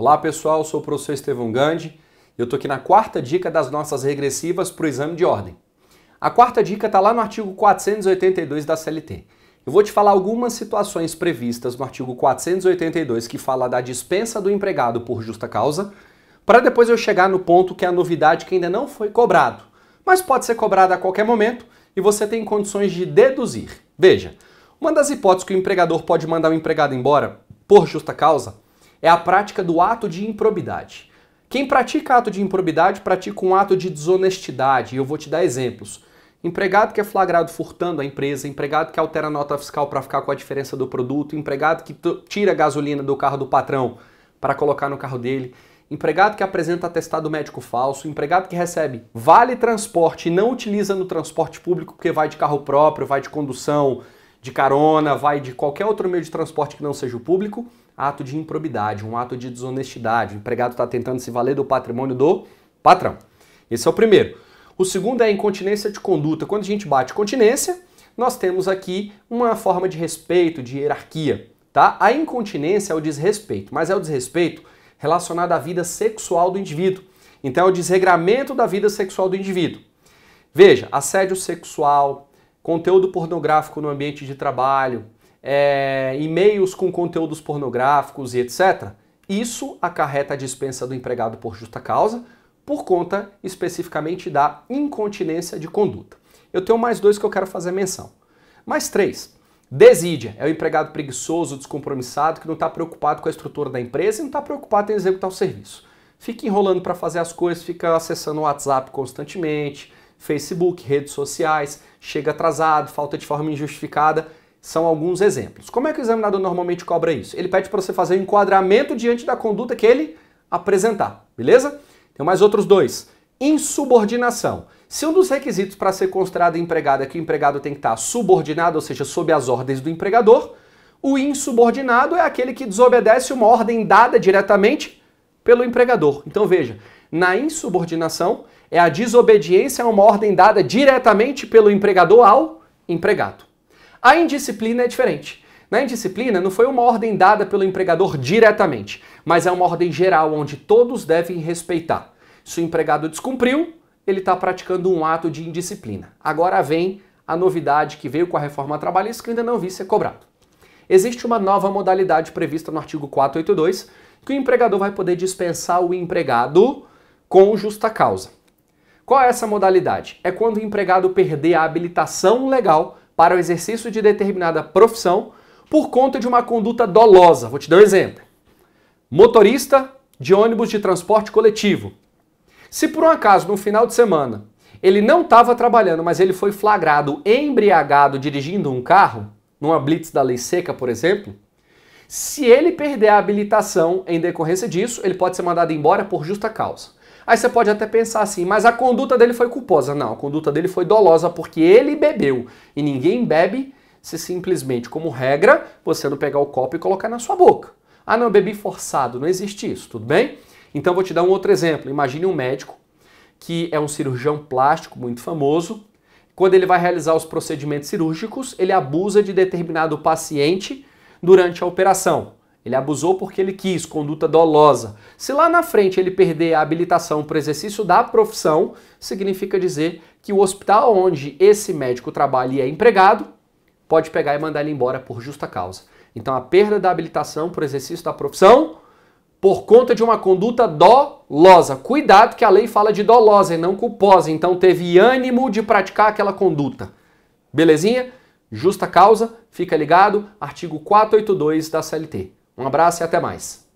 Olá pessoal, sou o professor Estevão Gandhi e eu estou aqui na quarta dica das nossas regressivas para o exame de ordem. A quarta dica está lá no artigo 482 da CLT. Eu vou te falar algumas situações previstas no artigo 482 que fala da dispensa do empregado por justa causa, para depois eu chegar no ponto que é a novidade que ainda não foi cobrado, mas pode ser cobrado a qualquer momento e você tem condições de deduzir. Veja, uma das hipóteses que o empregador pode mandar o empregado embora por justa causa é a prática do ato de improbidade. Quem pratica ato de improbidade pratica um ato de desonestidade, e eu vou te dar exemplos. Empregado que é flagrado furtando a empresa, empregado que altera a nota fiscal para ficar com a diferença do produto, empregado que tira a gasolina do carro do patrão para colocar no carro dele, empregado que apresenta atestado médico falso, empregado que recebe vale transporte e não utiliza no transporte público porque vai de carro próprio, vai de condução, de carona, vai de qualquer outro meio de transporte que não seja o público, ato de improbidade, um ato de desonestidade. O empregado está tentando se valer do patrimônio do patrão. Esse é o primeiro. O segundo é a incontinência de conduta. Quando a gente bate continência, nós temos aqui uma forma de respeito, de hierarquia, tá? A incontinência é o desrespeito, mas é o desrespeito relacionado à vida sexual do indivíduo. Então é o desregramento da vida sexual do indivíduo. Veja, assédio sexual, conteúdo pornográfico no ambiente de trabalho, e-mails com conteúdos pornográficos e etc. Isso acarreta a dispensa do empregado por justa causa, por conta especificamente da incontinência de conduta. Eu tenho mais dois que eu quero fazer menção. Mais três. Desídia é o empregado preguiçoso, descompromissado, que não está preocupado com a estrutura da empresa e não está preocupado em executar o serviço. Fica enrolando para fazer as coisas, fica acessando o WhatsApp constantemente, Facebook, redes sociais, chega atrasado, falta de forma injustificada. São alguns exemplos. Como é que o examinador normalmente cobra isso? Ele pede para você fazer um enquadramento diante da conduta que ele apresentar, beleza? Tem mais outros dois. Insubordinação. Se um dos requisitos para ser considerado empregado é que o empregado tem que estar subordinado, ou seja, sob as ordens do empregador, o insubordinado é aquele que desobedece uma ordem dada diretamente pelo empregador. Então veja, na insubordinação é a desobediência a uma ordem dada diretamente pelo empregador ao empregado. A indisciplina é diferente. Na indisciplina não foi uma ordem dada pelo empregador diretamente, mas é uma ordem geral onde todos devem respeitar. Se o empregado descumpriu, ele está praticando um ato de indisciplina. Agora vem a novidade que veio com a reforma trabalhista que eu ainda não vi ser cobrado. Existe uma nova modalidade prevista no artigo 482 que o empregador vai poder dispensar o empregado com justa causa. Qual é essa modalidade? É quando o empregado perder a habilitação legal para o exercício de determinada profissão por conta de uma conduta dolosa. Vou te dar um exemplo. Motorista de ônibus de transporte coletivo. Se por um acaso, no final de semana, ele não estava trabalhando, mas ele foi flagrado embriagado dirigindo um carro, numa blitz da lei seca, por exemplo, se ele perder a habilitação em decorrência disso, ele pode ser mandado embora por justa causa. Aí você pode até pensar assim, mas a conduta dele foi culposa. Não, a conduta dele foi dolosa porque ele bebeu. E ninguém bebe se simplesmente, como regra, você não pegar o copo e colocar na sua boca. Ah, não, eu bebi forçado. Não existe isso, tudo bem? Então vou te dar um outro exemplo. Imagine um médico que é um cirurgião plástico muito famoso. Quando ele vai realizar os procedimentos cirúrgicos, ele abusa de determinado paciente durante a operação. Ele abusou porque ele quis, conduta dolosa. Se lá na frente ele perder a habilitação para o exercício da profissão, significa dizer que o hospital onde esse médico trabalha e é empregado, pode pegar e mandar ele embora por justa causa. Então a perda da habilitação para o exercício da profissão, por conta de uma conduta dolosa. Cuidado que a lei fala de dolosa e não culposa, então teve ânimo de praticar aquela conduta. Belezinha? Justa causa, fica ligado, artigo 482 da CLT. Um abraço e até mais.